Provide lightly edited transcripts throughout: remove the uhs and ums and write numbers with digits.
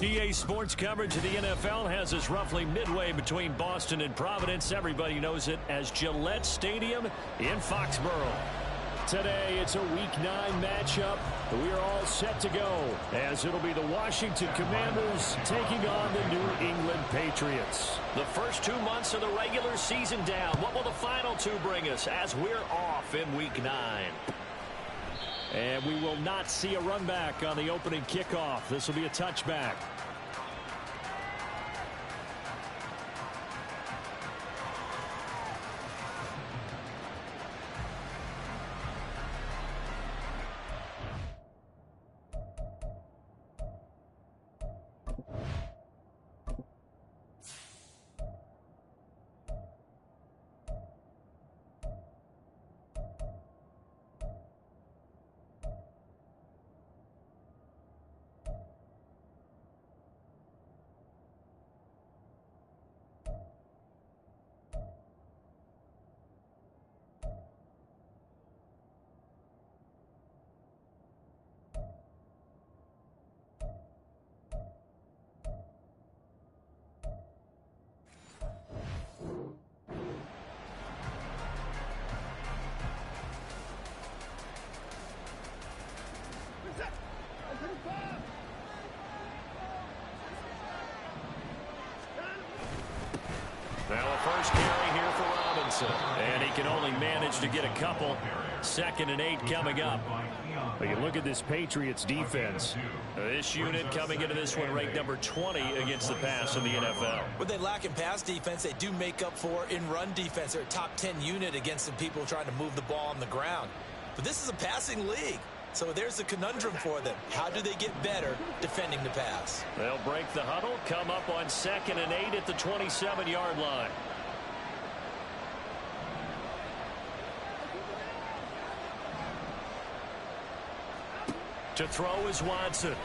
EA Sports coverage of the NFL has us roughly midway between Boston and Providence. Everybody knows it as Gillette Stadium in Foxborough. Today, it's a Week 9 matchup. We are all set to go, as it'll be the Washington Commanders taking on the New England Patriots. The first 2 months of the regular season down. What will the final two bring us as we're off in Week 9? And we will not see a run back on the opening kickoff. This will be a touchback. Now a first carry here for Robinson. And he can only manage to get a couple. 2nd and 8 coming up. But you look at this Patriots defense. This unit coming into this one ranked number 20 against the pass in the NFL. What they lack in pass defense, they do make up for in run defense. They're a top 10 unit against the people trying to move the ball on the ground. But this is a passing league. So there's a conundrum for them. How do they get better defending the pass? They'll break the huddle, come up on 2nd and 8 at the 27-yard line. To throw is Watson.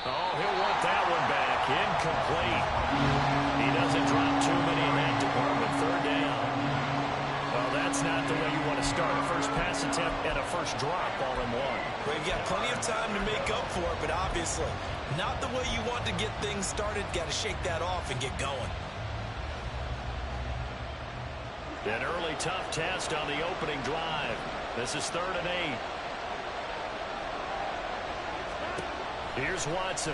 Oh, he'll want that one back. Incomplete. He doesn't drop too many in that department. 3rd down. Well, that's not the way you want to start a first pass attempt and a first drop all in one. Well, you've got plenty of time to make up for it, but obviously not the way you want to get things started. Got to shake that off and get going. An early tough test on the opening drive. This is 3rd and 8. Here's Watson.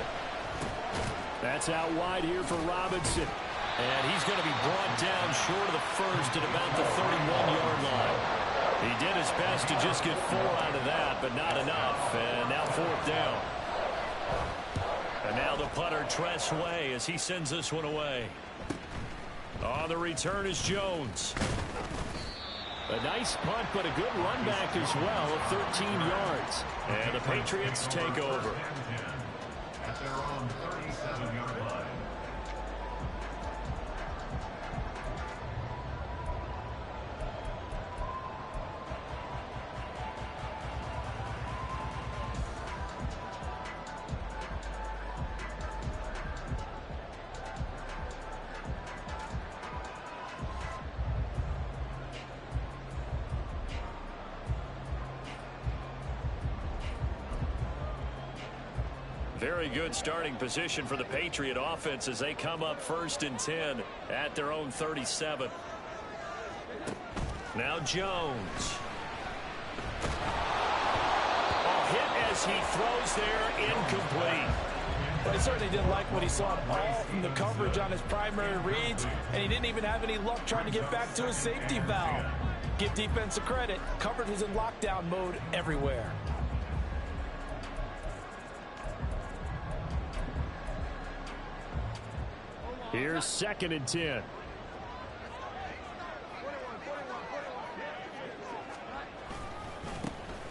That's out wide here for Robinson. And he's going to be brought down short of the first at about the 31-yard line. He did his best to just get 4 out of that, but not enough. And now 4th down. And now the punter Tress Way as he sends this one away. On the return is Jones. A nice punt, but a good run back as well of 13 yards. And the Patriots take over. At their own 37-yard line. Very good starting position for the Patriot offense as they come up 1st and 10 at their own 37. Now Jones. A hit as he throws there, incomplete. But he certainly didn't like what he saw all from the coverage on his primary reads, and he didn't even have any luck trying to get back to his safety valve. Give defense a credit. Coverage was in lockdown mode everywhere. Here's 2nd and 10.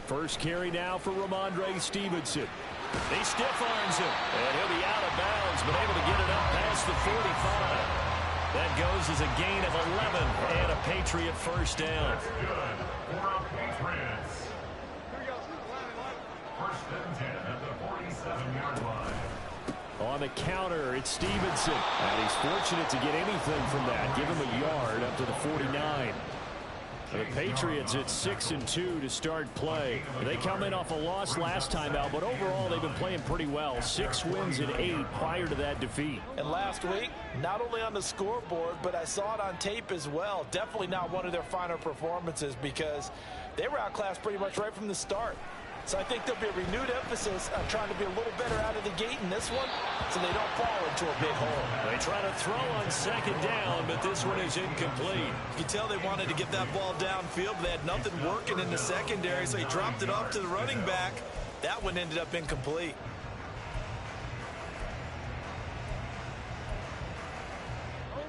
First carry now for Ramondre Stevenson. He stiff arms him, and he'll be out of bounds, but able to get it up past the 45. That goes as a gain of 11 and a Patriot first down. That's good for Patriots. First and 10 at the 47-yard line. On the counter, it's Stevenson. And he's fortunate to get anything from that. Give him a yard up to the 49. The Patriots at 6-2 to start play. They come in off a loss last time out, but overall they've been playing pretty well. 6 wins in 8 prior to that defeat. And last week, not only on the scoreboard, but I saw it on tape as well. Definitely not one of their finer performances because they were outclassed pretty much right from the start. So I think there'll be a renewed emphasis on trying to be a little better out of the gate in this one so they don't fall into a big hole. They try to throw on second down, but this one is incomplete. You can tell they wanted to get that ball downfield, but they had nothing working in the secondary, so he dropped it off to the running back. That one ended up incomplete.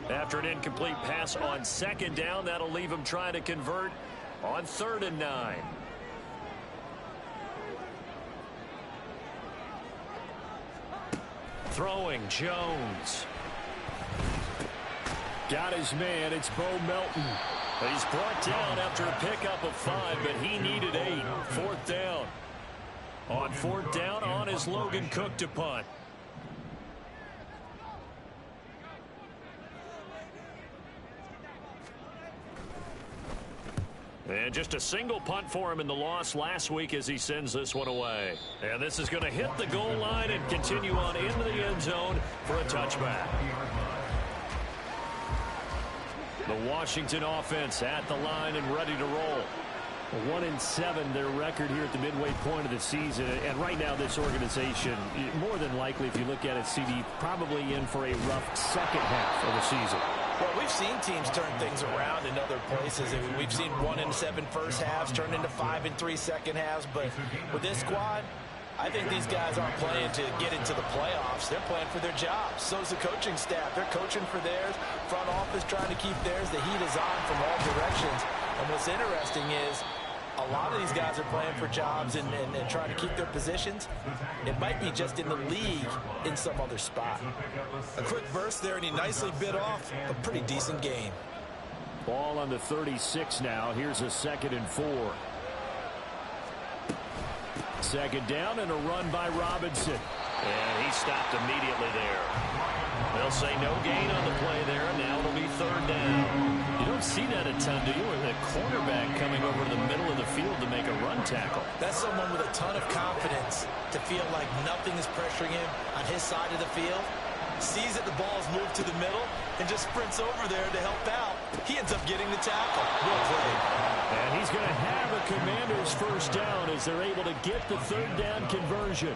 After an incomplete pass on second down, that'll leave him trying to convert on 3rd and 9. Throwing, Jones. Got his man, it's Bo Melton. He's brought down after a pickup of 5, but he needed 8. 4th down. On 4th down, on is Logan Cook to punt. And just a single punt for him in the loss last week as he sends this one away. And this is going to hit the goal line and continue on into the end zone for a touchback. The Washington offense at the line and ready to roll. 1-7 their record here at the midway point of the season. And right now this organization, more than likely if you look at it, CD, probably in for a rough second half of the season. Well, we've seen teams turn things around in other places. I mean, we've seen 1-7 first halves turn into 5-3 second halves. But with this squad, I think these guys aren't playing to get into the playoffs. They're playing for their jobs. So's the coaching staff. They're coaching for theirs. Front office trying to keep theirs. The heat is on from all directions. And what's interesting is a lot of these guys are playing for jobs and trying to keep their positions. It might be just in the league in some other spot. A quick burst there, and he nicely bit off a pretty decent game. Ball on the 36 now. Here's a 2nd and 4. 2nd down and a run by Robinson. And he stopped immediately there. They'll say no gain on the play there, and now it'll be 3rd down. You don't see that a ton, do you? With a cornerback coming over to the middle of the field to make a run tackle. That's someone with a ton of confidence to feel like nothing is pressuring him on his side of the field. Sees that the ball's moved to the middle and just sprints over there to help out. He ends up getting the tackle. Well played. And he's going to have a Commander's 1st down as they're able to get the 3rd down conversion.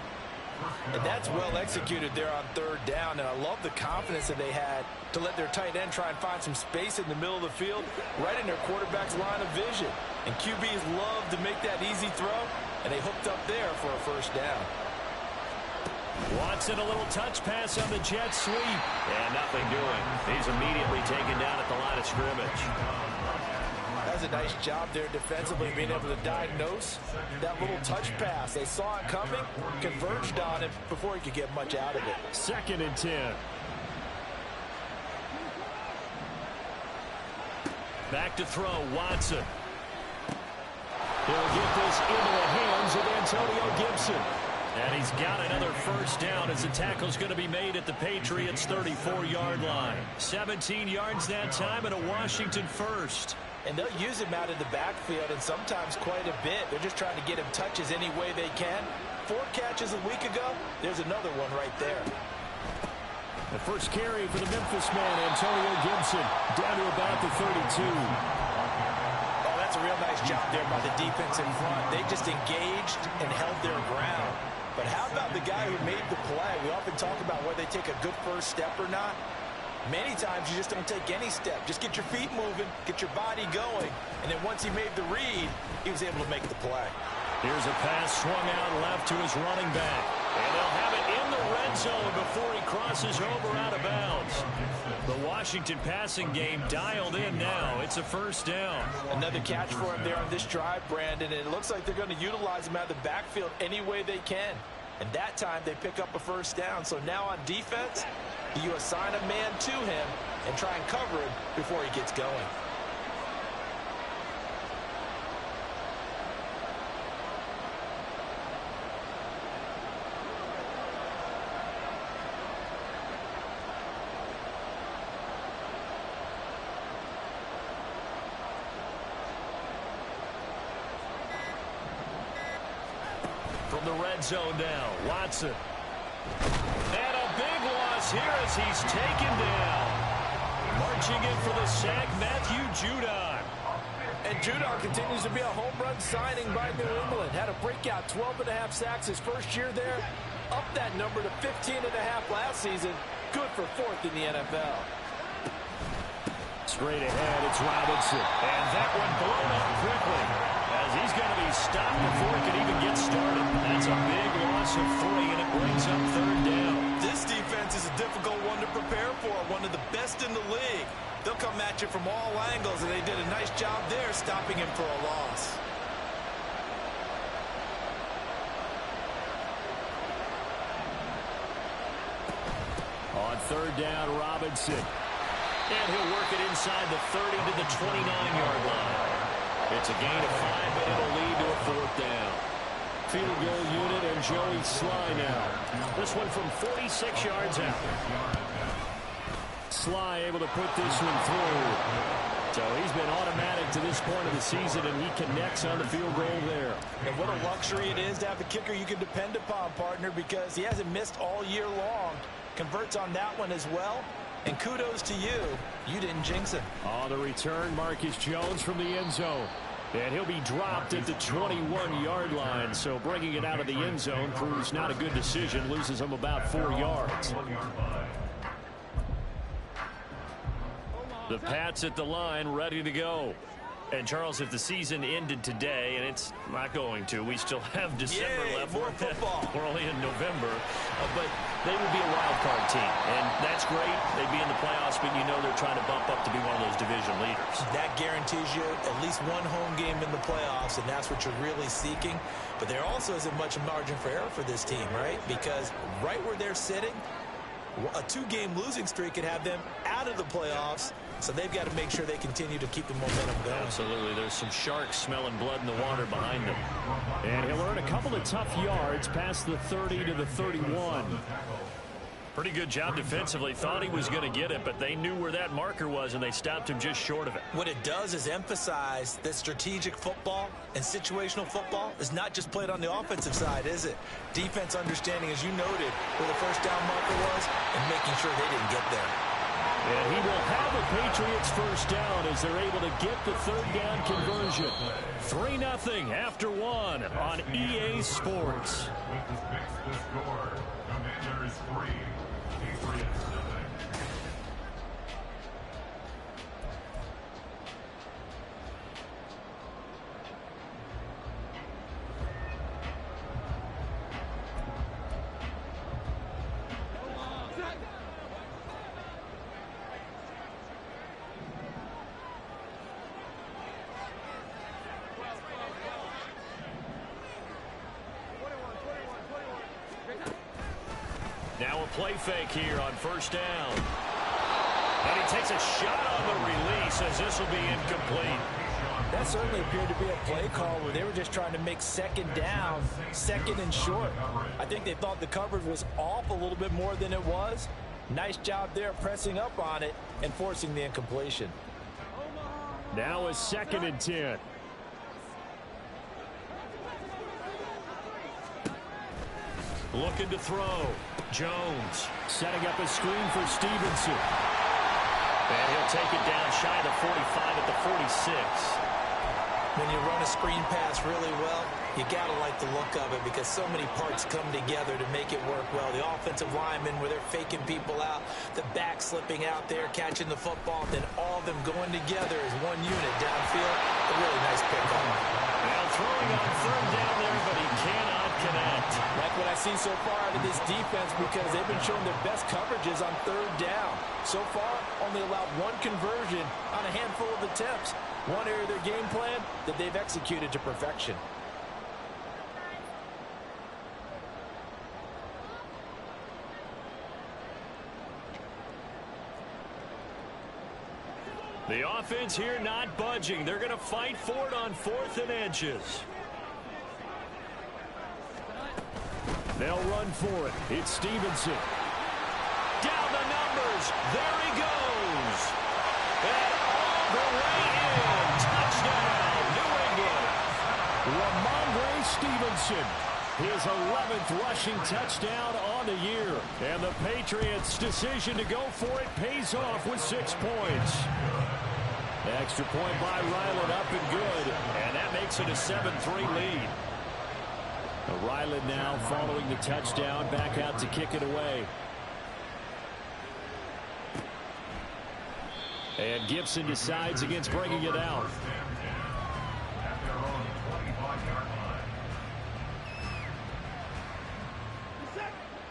And that's well executed there on 3rd down. And I love the confidence that they had to let their tight end try and find some space in the middle of the field, right in their quarterback's line of vision. And QBs love to make that easy throw, and they hooked up there for a 1st down. Watson, a little touch pass on the jet sweep. And nothing doing. He's immediately taken down at the line of scrimmage. That's a nice job there defensively, being able to diagnose that little touch pass. They saw it coming, converged on it before he could get much out of it. 2nd and 10. Back to throw, Watson. He'll get this into the hands of Antonio Gibson. And he's got another 1st down as the tackle's going to be made at the Patriots' 34-yard line. 17 yards that time and a Washington 1st. And they'll use him out of the backfield, and sometimes quite a bit. They're just trying to get him touches any way they can. 4 catches a week ago. There's another one right there. The first carry for the Memphis man, Antonio Gibson, down to about the 32. Oh, that's a real nice job there by the defense in front. They just engaged and held their ground. But how about the guy who made the play? We often talk about whether they take a good first step or not. Many times you just don't take any step. Just get your feet moving, get your body going, and then once he made the read, he was able to make the play. Here's a pass swung out left to his running back. And they'll have it in the red zone before he crosses over out of bounds. The Washington passing game dialed in now. It's a 1st down. Another catch for him there on this drive, Brandon, and it looks like they're going to utilize him out of the backfield any way they can. And that time they pick up a 1st down. So now on defense, you assign a man to him and try and cover him before he gets going. from the red zone now. Watson. And a big loss here as he's taken down. Marching in for the sack, Matthew Judon. And Judon continues to be a home run signing by New England. Had a breakout 12.5 sacks his first year there. Up that number to 15.5 last season. Good for 4th in the NFL. Straight ahead, it's Robinson. And that one blown up quickly as he's going to be stopped before it can even get started. That's a big loss of 3, and it brings up 3rd down. This defense is a difficult one to prepare for, one of the best in the league. They'll come at you from all angles, and they did a nice job there stopping him for a loss. On 3rd down, Robinson. And he'll work it inside the 30 to the 29-yard line. It's a gain of 5, but it'll lead to a 4th down. Field goal unit and Joey Sly now. This one from 46 yards out. Sly able to put this one through. So he's been automatic to this point of the season, and he connects on the field goal there. And what a luxury it is to have a kicker you can depend upon, partner, because he hasn't missed all year long. Converts on that one as well. And kudos to you. You didn't jinx him. On the return, Marcus Jones from the end zone. And he'll be dropped at the 21-yard line. So bringing it out of the end zone proves not a good decision. Loses him about 4 yards. The Pats at the line, ready to go. And, Charles, if the season ended today, and it's not going to, we still have December left. More football. We're only in November. But they would be a wild card team. And that's great. They'd be in the playoffs, but you know they're trying to bump up to be one of those division leaders. That guarantees you at least one home game in the playoffs, and that's what you're really seeking. But there also isn't much margin for error for this team, right? Because right where they're sitting, a 2-game losing streak could have them out of the playoffs. So they've got to make sure they continue to keep the momentum going. Absolutely. There's some sharks smelling blood in the water behind them. And he'll earn a couple of tough yards past the 30 to the 31. Pretty good job defensively. Thought he was going to get it, but they knew where that marker was, and they stopped him just short of it. What it does is emphasize that strategic football and situational football is not just played on the offensive side, is it? Defense understanding, as you noted, where the first down marker was and making sure they didn't get there. And he will have a Patriots first down as they're able to get the 3rd down conversion. 3-0 after 1 on EA Sports. The score, Commanders 3, Patriots 7. Now a play fake here on first down. And he takes a shot on the release as this will be incomplete. That certainly appeared to be a play call where they were just trying to make 2nd down, 2nd and short. I think they thought the coverage was off a little bit more than it was. Nice job there pressing up on it and forcing the incompletion. Now a 2nd and 10. Looking to throw. Jones setting up a screen for Stevenson. And he'll take it down shy of the 45 at the 46. When you run a screen pass really well, you got to like the look of it because so many parts come together to make it work well. The offensive linemen where they're faking people out, the back slipping out there, catching the football, then all of them going together as one unit downfield. A really nice pickup. Now throwing on 3rd down there, but he cannot connect. Like what I've seen so far out of this defense because they've been showing their best coverages on 3rd down. So far, only allowed 1 conversion on a handful of attempts. One area of their game plan that they've executed to perfection. The offense here not budging. They're going to fight for it on 4th and inches. They'll run for it. It's Stevenson. Down the numbers. There he goes. And all the way in. Touchdown, New England. Ramondre Stevenson. His 11th rushing touchdown on the year. And the Patriots' decision to go for it pays off with 6 points. Extra point by Ryland, up and good. And that makes it a 7-3 lead. Ryland now following the touchdown, back out to kick it away. And Gibson decides against bringing it out.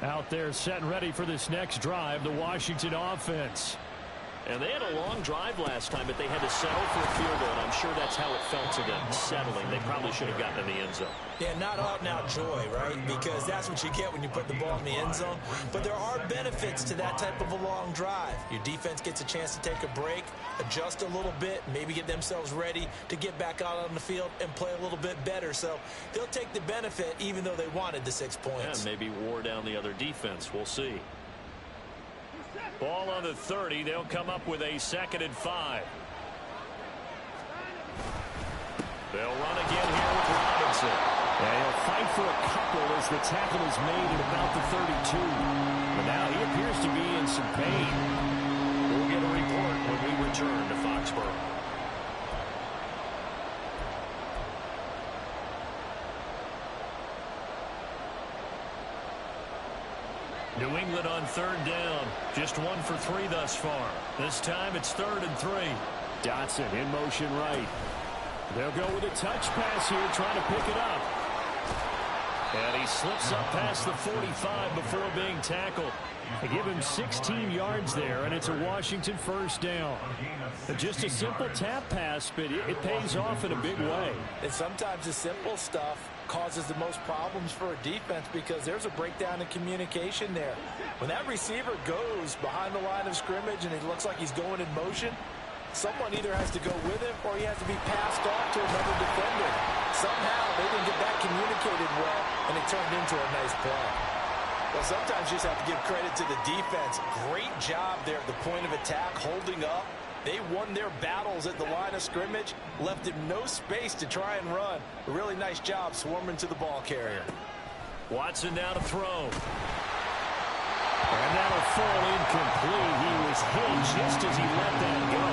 Out there set and ready for this next drive, the Washington offense. And they had a long drive last time, but they had to settle for a field goal, and I'm sure that's how it felt to them, settling. They probably should have gotten in the end zone. Yeah, not out-and-out joy, right? Because that's what you get when you put the ball in the end zone. But there are benefits to that type of a long drive. Your defense gets a chance to take a break, adjust a little bit, maybe get themselves ready to get back out on the field and play a little bit better. So they'll take the benefit even though they wanted the 6 points. Yeah, maybe wore down the other defense. We'll see. Ball on the 30. They'll come up with a 2nd and 5. They'll run again here with Robinson. And he'll fight for a couple as the tackle is made at about the 32. But now he appears to be in some pain. We'll get a report when we return to Foxborough. New England on 3rd down. Just 1 for 3 thus far. This time it's 3rd and 3. Dotson in motion right. They'll go with a touch pass here, trying to pick it up. And he slips up past the 45 before being tackled. They give him 16 yards there, and it's a Washington 1st down. Just a simple tap pass, but it pays off in a big way. And sometimes the simple stuff causes the most problems for a defense because there's a breakdown in communication there. When that receiver goes behind the line of scrimmage and it looks like he's going in motion, someone either has to go with him or he has to be passed off to another defender. Somehow they didn't get that communicated well, and it turned into a nice play. Well, sometimes you just have to give credit to the defense. Great job there at the point of attack, holding up. They won their battles at the line of scrimmage, left him no space to try and run. A really nice job swarming to the ball carrier. Watson now to throw. And that'll fall incomplete. He was hit just as he let that go.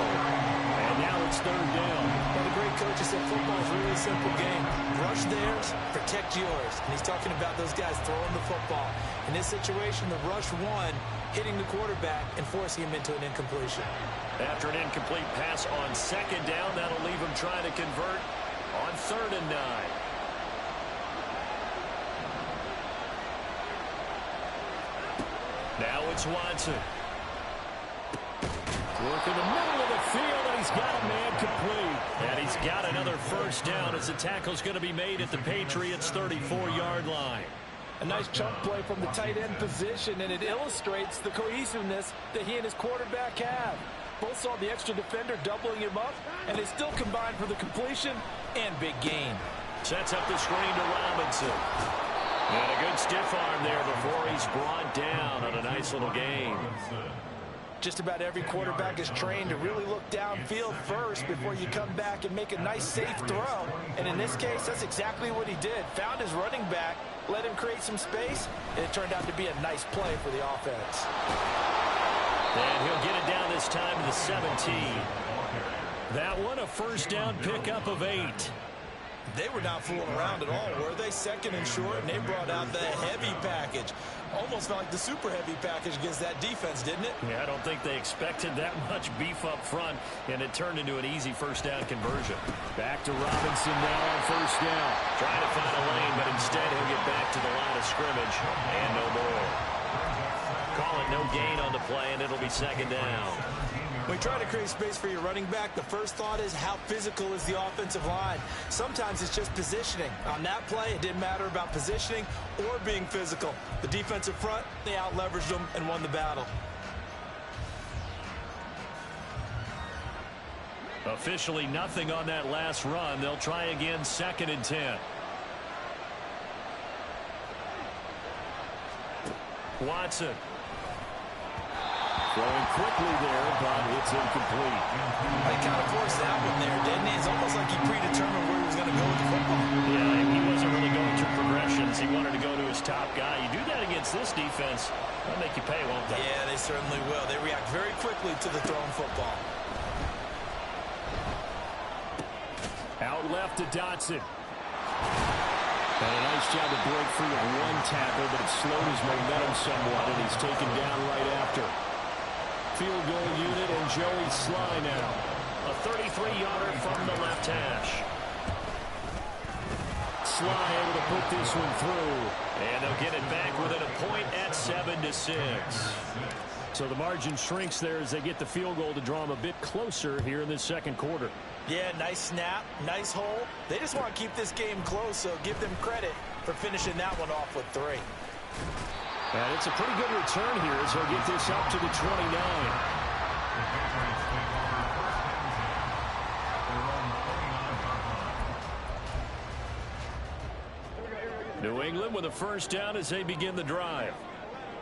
And now it's 3rd down. Well, the great coach said football is a really simple game. Rush theirs, protect yours. And he's talking about those guys throwing the football. In this situation, the rush won, hitting the quarterback and forcing him into an incompletion. After an incomplete pass on 2nd down, that'll leave him trying to convert on 3rd and 9. Now it's Watson. Work in the middle of the field, and he's got a man complete. And he's got another 1st down as the tackle's going to be made at the Patriots' 34-yard line. A nice chunk play from the tight end position, and it illustrates the cohesiveness that he and his quarterback have. Both saw the extra defender doubling him up, and they still combined for the completion and big gain. Sets up the screen to Robinson. And a good stiff arm there before he's brought down on a nice little gain. Just about every quarterback is trained to really look downfield first before you come back and make a nice, safe throw. And in this case, that's exactly what he did. Found his running back, let him create some space, and it turned out to be a nice play for the offense. And he'll get it down this time to the 17. That one a 1st down pickup of 8. They were not fooling around at all, were they? 2nd and short, and they brought out the heavy package. Almost felt like the super heavy package against that defense, didn't it? Yeah, I don't think they expected that much beef up front, and it turned into an easy 1st down conversion. Back to Robinson now on 1st down. Trying to find a lane, but instead he'll get back to the line of scrimmage, and no more. Call it no gain on the play, and it'll be 2nd down. When you try to create space for your running back, the first thought is how physical is the offensive line. Sometimes it's just positioning. On that play, it didn't matter about positioning or being physical. The defensive front, they out-leveraged them and won the battle. Officially nothing on that last run. They'll try again 2nd and 10. Watson. Throwing quickly there, but it's incomplete. They kind of forced that one there, didn't he? It's almost like he predetermined where he was going to go with the football. Yeah, he wasn't really going natural progressions. He wanted to go to his top guy. You do that against this defense, that'll make you pay, won't they? Yeah, they certainly will. They react very quickly to the thrown football. Out left to Dotson. And a nice job to break free of one tackle, but it slowed his momentum somewhat, and he's taken down right after. Field goal unit and Joey Sly now. A 33-yarder from the left hash. Sly able to put this one through. And they'll get it back within a point at 7-6. So the margin shrinks there as they get the field goal to draw them a bit closer here in this second quarter. Yeah, nice snap, nice hole. They just want to keep this game close, so give them credit for finishing that one off with 3. And it's a pretty good return here as they'll get this up to the 29. New England with a first down as they begin the drive.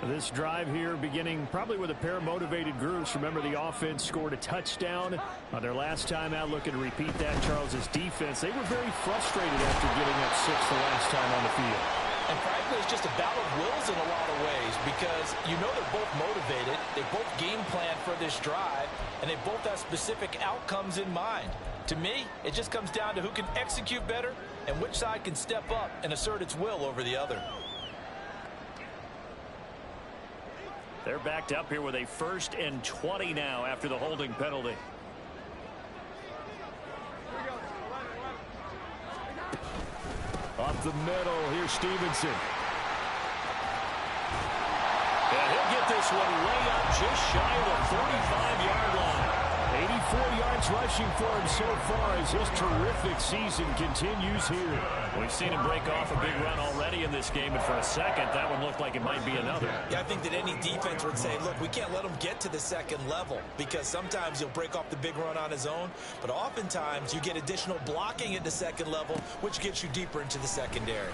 This drive here beginning probably with a pair of motivated groups. Remember, the offense scored a touchdown on their last time out. Looking to repeat that. Charles's defense, they were very frustrated after giving up 6 the last time on the field. And frankly, it's just a battle of wills in a lot of ways because you know they're both motivated. They both game plan for this drive, and they both have specific outcomes in mind. To me, it just comes down to who can execute better and which side can step up and assert its will over the other. They're backed up here with a 1st and 20 now after the holding penalty. Up the middle, here's Stevenson. And he'll get this one way up just shy of the 45-yard line. 84 yards rushing for him so far as his terrific season continues here. We've seen him break off a big run already in this game, and for a second, that one looked like it might be another. Yeah, I think that any defense would say, look, we can't let him get to the second level because sometimes he'll break off the big run on his own, but oftentimes you get additional blocking at the second level, which gets you deeper into the secondary.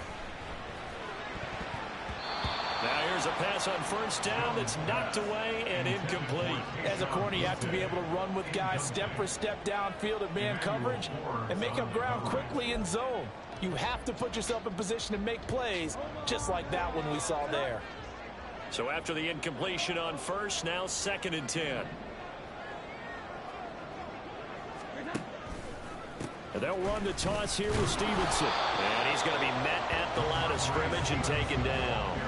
Now here's a pass on first down that's knocked away and incomplete. As a corner, you have to be able to run with guys step for step downfield at man coverage and make up ground quickly in zone. You have to put yourself in position to make plays, just like that one we saw there. So after the incompletion on first, now 2nd and 10. And they'll run the toss here with Stevenson. And he's going to be met at the line of scrimmage and taken down.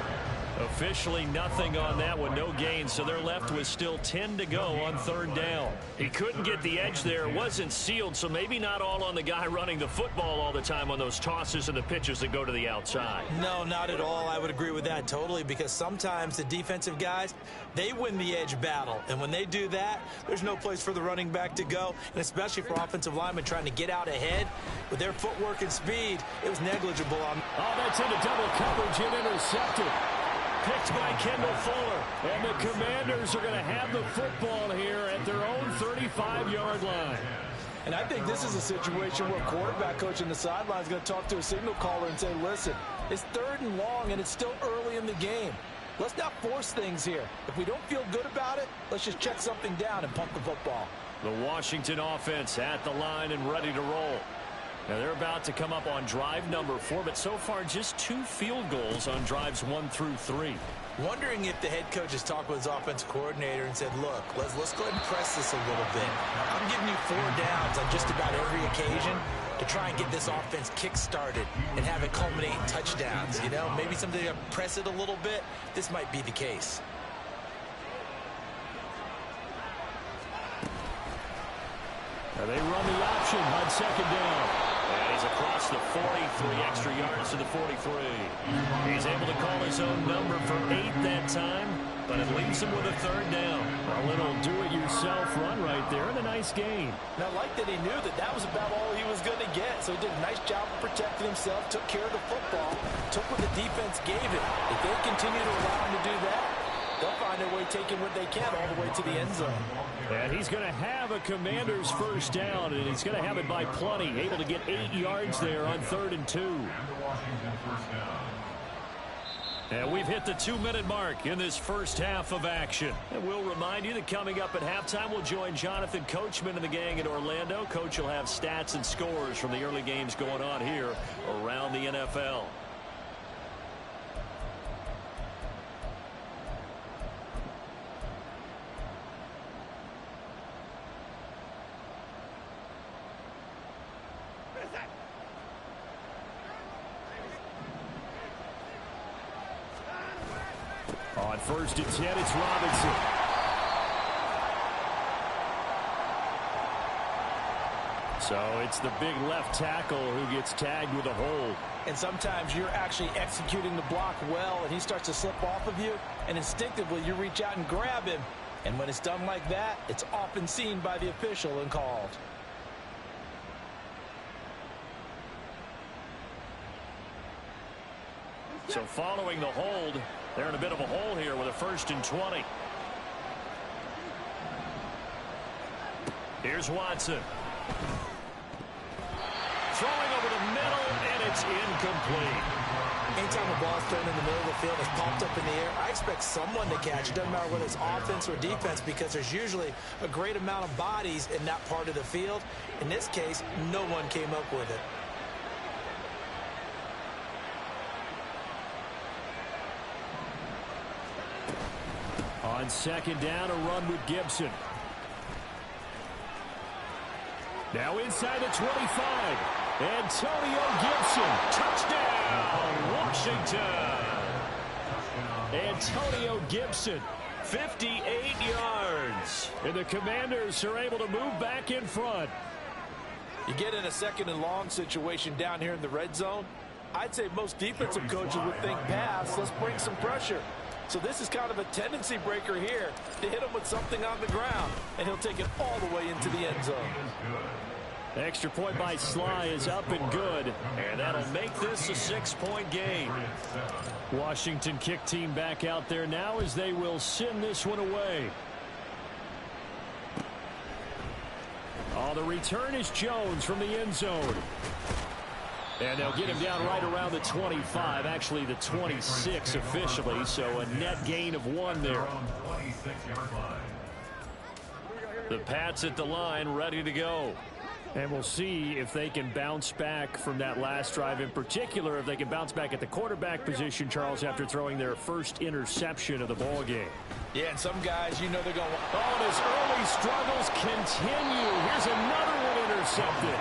Officially nothing on that one, no gain, so they're left with still 10 to go on 3rd down. He couldn't get the edge there, wasn't sealed, so maybe not all on the guy running the football all the time on those tosses and the pitches that go to the outside. No, not at all. I would agree with that totally because sometimes the defensive guys, they win the edge battle, and when they do that, there's no place for the running back to go, and especially for offensive linemen trying to get out ahead with their footwork and speed, it was negligible on. Oh, that's into double coverage and intercepted. Picked by Kendall Fuller. And the Commanders are going to have the football here at their own 35-yard line. And I think this is a situation where quarterback coach on the sideline is going to talk to a signal caller and say, listen, it's 3rd and long and it's still early in the game. Let's not force things here. If we don't feel good about it, let's just check something down and pump the football. The Washington offense at the line and ready to roll. Now they're about to come up on drive number 4, but so far just 2 field goals on drives 1 through 3. Wondering if the head coach has talked with his offensive coordinator and said, look, let's go ahead and press this a little bit. I'm giving you 4 downs on just about every occasion to try and get this offense kick-started and have it culminate in touchdowns. You know, maybe something to press it a little bit. This might be the case. Now they run the option on 2nd down. And he's across the 40, 3 extra yards to the 43. He's able to call his own number for 8 that time, but it leaves him with a 3rd down. A little do-it-yourself run right there and a nice gain. Now, I like that he knew that that was about all he was going to get, so he did a nice job of protecting himself, took care of the football, took what the defense gave him. If they continue to allow him to do that, they'll find their way taking what they can all the way to the end zone. And he's going to have a Commander's first down, and he's going to have it by plenty. Able to get 8 yards there on 3rd and 2. And we've hit the 2-minute mark in this first half of action. And we'll remind you that coming up at halftime, we'll join Jonathan Coachman and the gang in Orlando. Coach will have stats and scores from the early games going on here around the NFL. First and 10, it's Robinson. So it's the big left tackle who gets tagged with a hold. And sometimes you're actually executing the block well, and he starts to slip off of you, and instinctively you reach out and grab him. And when it's done like that, it's often seen by the official and called. So following the hold, they're in a bit of a hole here with a first and 20. Here's Watson. Throwing over the middle, and it's incomplete. Anytime a ball's thrown in the middle of the field, it's popped up in the air, I expect someone to catch it. Doesn't matter whether it's offense or defense, because there's usually a great amount of bodies in that part of the field. In this case, no one came up with it. On second down, a run with Gibson. Now inside the 25. Antonio Gibson. Touchdown, Washington. Antonio Gibson, 58 yards. And the Commanders are able to move back in front. You get in a second and long situation down here in the red zone, I'd say most defensive coaches would think pass. Let's bring some pressure. So this is kind of a tendency breaker here to hit him with something on the ground, and he'll take it all the way into the end zone. Extra point by Sly is up and good, and that'll make this a 6-point game. Washington kick team back out there now as they will send this one away. Oh, the return is Jones from the end zone. And they'll get him down right around the 25, actually the 26 officially, so a net gain of 1 there. The Pats at the line, ready to go. And we'll see if they can bounce back from that last drive, in particular if they can bounce back at the quarterback position, Charles, after throwing their first interception of the ball game. Yeah, and some guys, you know they're going, oh, and his early struggles continue. Here's another one intercepted.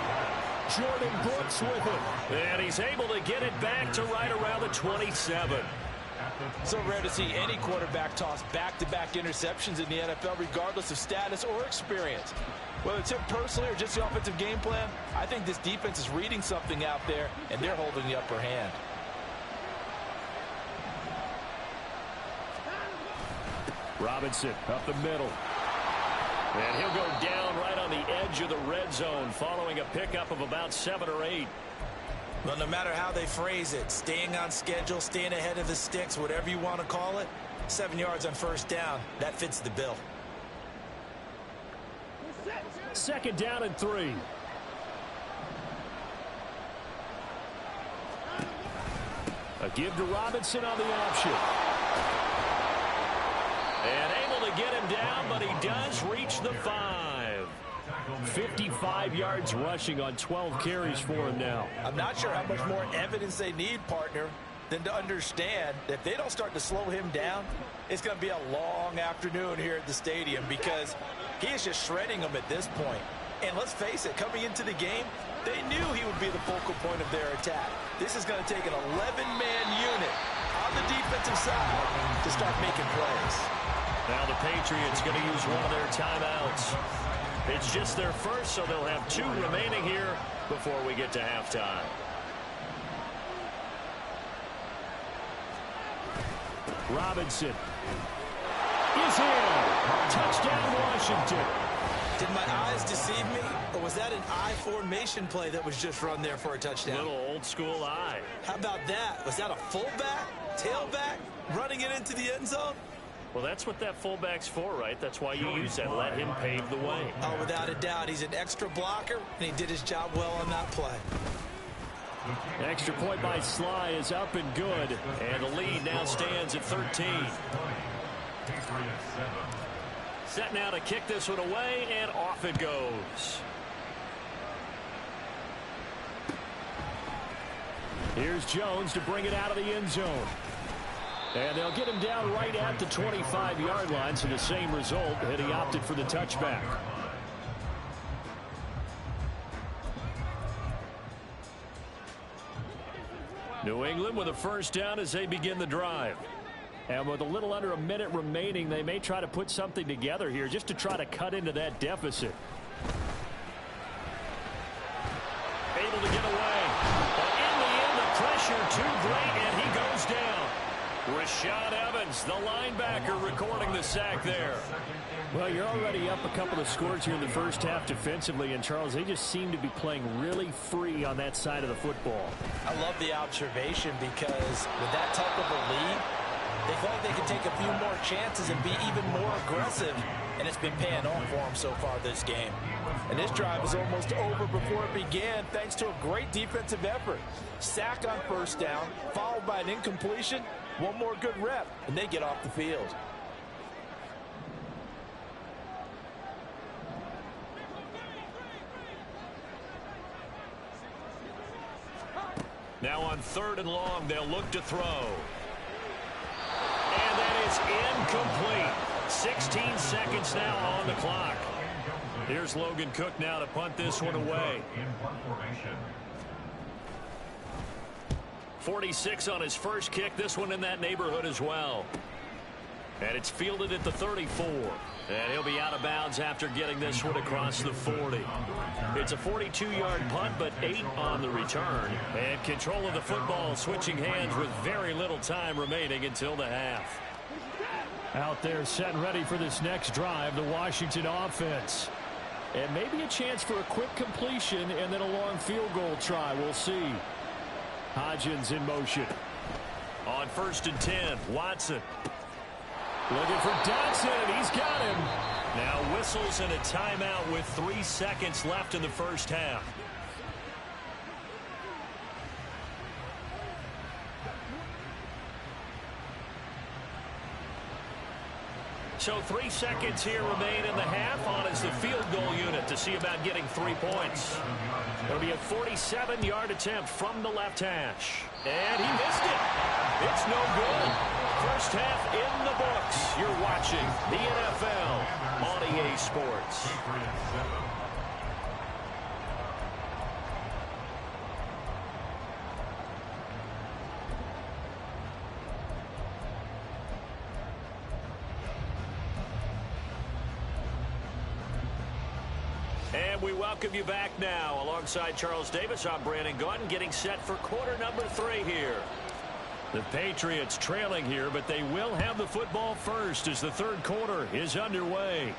Jordan Brooks with it. And he's able to get it back to right around the 27. So rare to see any quarterback toss back-to-back interceptions in the NFL, regardless of status or experience. Whether it's him personally or just the offensive game plan, I think this defense is reading something out there, and they're holding the upper hand. Robinson up the middle. And he'll go down right on the edge of the red zone following a pickup of about 7 or 8. Well, no matter how they phrase it, staying on schedule, staying ahead of the sticks, whatever you want to call it, 7 yards on first down, that fits the bill. Second down and 3. A give to Robinson on the option. And able to get him down, but he does reach the 5. 55 yards rushing on 12 carries for him now. I'm not sure how much more evidence they need, partner, than to understand that if they don't start to slow him down, it's going to be a long afternoon here at the stadium, because he is just shredding them at this point. And let's face it, coming into the game, they knew he would be the focal point of their attack. This is going to take an 11-man unit on the defensive side to start making plays. Now the Patriots going to use one of their timeouts. It's just their first, so they'll have 2 remaining here before we get to halftime. Robinson is in. Touchdown, Washington. Did my eyes deceive me, or was that an I formation play that was just run there for a touchdown? Little old school eye. How about that? Was that a fullback, tailback, running it into the end zone? Well, that's what that fullback's for, right? That's why you use that. Let him pave the way. Oh, without a doubt. He's an extra blocker, and he did his job well on that play. Extra point by Sly is up and good. And the lead now stands at 13. Set now to kick this one away, and off it goes. Here's Jones to bring it out of the end zone. And they'll get him down right at the 25-yard line, so the same result, and he opted for the touchback. New England with a first down as they begin the drive. And with a little under a minute remaining, they may try to put something together here just to try to cut into that deficit. Able to get away. But in the end, the pressure too great, and he goes down. Rashad Evans, the linebacker, recording the sack there. Well, you're already up a couple of scores here in the first half defensively, and Charles, they just seem to be playing really free on that side of the football. I love the observation because with that type of a lead, they feel like they can take a few more chances and be even more aggressive, and it's been paying off for them so far this game. And this drive is almost over before it began thanks to a great defensive effort. Sack on first down, followed by an incompletion, one more good rep, and they get off the field. Now on 3rd and long, they'll look to throw. And that is incomplete. 16 seconds now on the clock. Here's Logan Cook now to punt this one away. 46 on his first kick. This one in that neighborhood as well. And it's fielded at the 34. And he'll be out of bounds after getting this one across the 40. It's a 42-yard punt, but 8 on the return. And control of the football switching hands with very little time remaining until the half. Out there set and ready for this next drive, the Washington offense. And maybe a chance for a quick completion and then a long field goal try. We'll see. Hodgins in motion. On 1st and 10, Watson. Looking for Dotson. He's got him. Now whistles and a timeout with 3 seconds left in the first half. So 3 seconds here remain in the half on as the field goal unit to see about getting 3 points. It'll be a 47-yard attempt from the left hash. And he missed it. It's no good. First half in the books. You're watching the NFL on EA Sports. And we welcome you back now. Alongside Charles Davis, I'm Brandon Gaudin, getting set for quarter number 3 here. The Patriots trailing here, but they will have the football first as the third quarter is underway.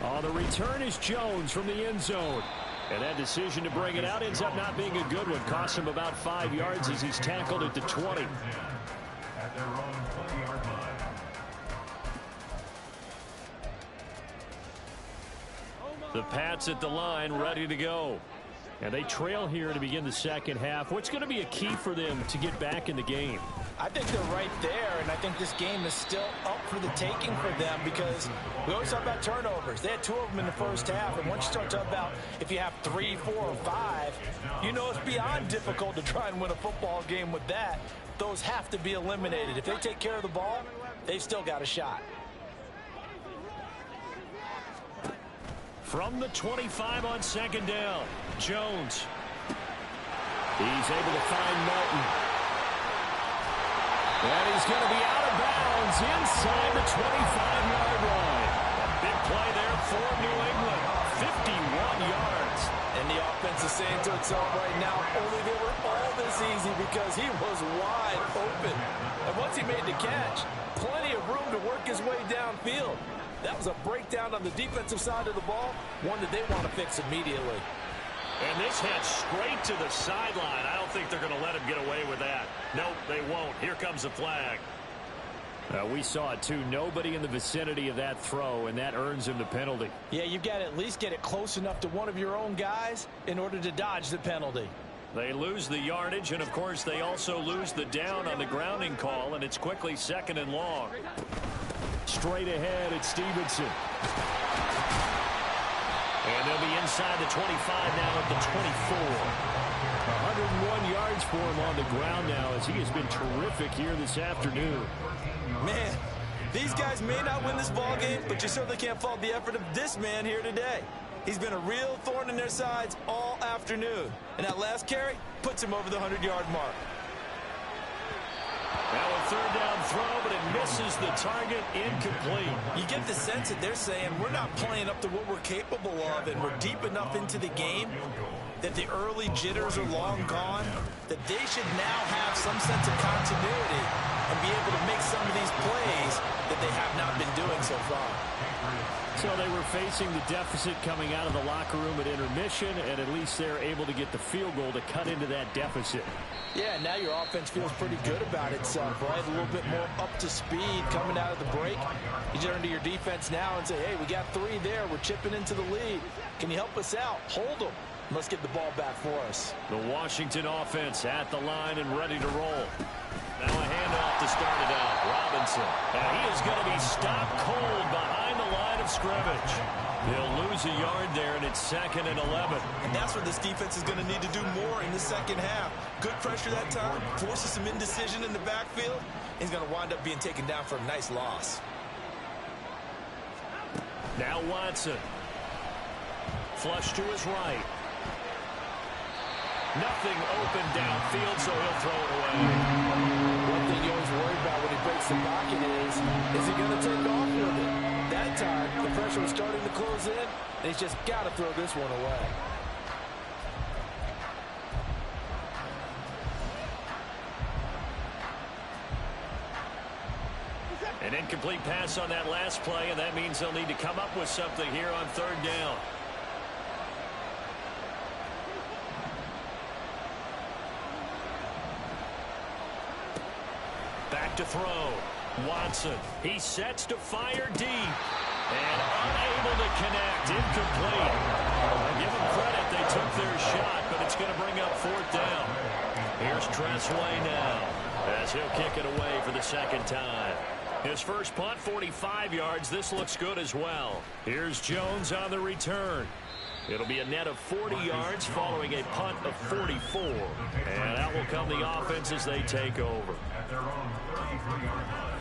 On the return is Jones from the end zone. And that decision to bring it out ends up not being a good one. Cost him about 5 yards as he's tackled at the 20. At their own 20-yard line. The Pats at the line, ready to go. And they trail here to begin the second half. What's going to be a key for them to get back in the game? I think they're right there, and I think this game is still up for the taking for them because we always talk about turnovers. They had 2 of them in the first half, and once you start talking about if you have 3, 4, or 5, you know it's beyond difficult to try and win a football game with that. Those have to be eliminated. If they take care of the ball, they've still got a shot. From the 25 on second down, Jones. He's able to find Melton. And he's going to be out of bounds inside the 25-yard line. A big play there for New England. 51 yards. And the offense is saying to itself right now, only they were all this easy because he was wide open. And once he made the catch, plenty of room to work his way downfield. That was a breakdown on the defensive side of the ball, one that they want to fix immediately. And this head straight to the sideline. I don't think they're going to let him get away with that. Nope, they won't. Here comes the flag. We saw it, too. Nobody in the vicinity of that throw, and that earns him the penalty. Yeah, you've got to at least get it close enough to one of your own guys in order to dodge the penalty. They lose the yardage, and, of course, they also lose the down on the grounding call, and it's quickly 2nd and long. Straight ahead, it's Stevenson. And they'll be inside the 25 now at the 24. 101 yards for him on the ground now as he has been terrific here this afternoon. Man, these guys may not win this ball game, but you certainly can't fault the effort of this man here today. He's been a real thorn in their sides all afternoon. And that last carry puts him over the 100-yard mark. Now a third down throw, but it misses the target, incomplete. You get the sense that they're saying we're not playing up to what we're capable of, and we're deep enough into the game that the early jitters are long gone, that they should now have some sense of continuity and be able to make some of these plays that they have not been doing so far. So they were facing the deficit coming out of the locker room at intermission, and at least they're able to get the field goal to cut into that deficit. Yeah, now your offense feels pretty good about itself, right? A little bit more up to speed coming out of the break. You turn to your defense now and say, hey, we got 3 there. We're chipping into the lead. Can you help us out? Hold them. Let's get the ball back for us. The Washington offense at the line and ready to roll. Now a handoff to start it out. Robinson. And he is going to be stopped cold behind the line of scrimmage. He'll lose a yard there, and it's 2nd and 11. And that's what this defense is going to need to do more in the second half. Good pressure that time, forces some indecision in the backfield. He's going to wind up being taken down for a nice loss. Now Watson. Flush to his right. Nothing open downfield, so he'll throw it away. One thing you always worry about when he breaks the pocket is he going to take off with it? That time, the pressure was starting to close in, and he's just got to throw this one away. An incomplete pass on that last play, and that means they'll need to come up with something here on 3rd down. Back to throw. Watson. He sets to fire deep. And unable to connect. Incomplete. Give them credit. They took their shot, but it's going to bring up 4th down. Here's Tressway now, as he'll kick it away for the 2nd time. His first punt, 45 yards. This looks good as well. Here's Jones on the return. It'll be a net of 40 yards following a punt of 44. And out will come the offense as they take over. At their own 33-yard line.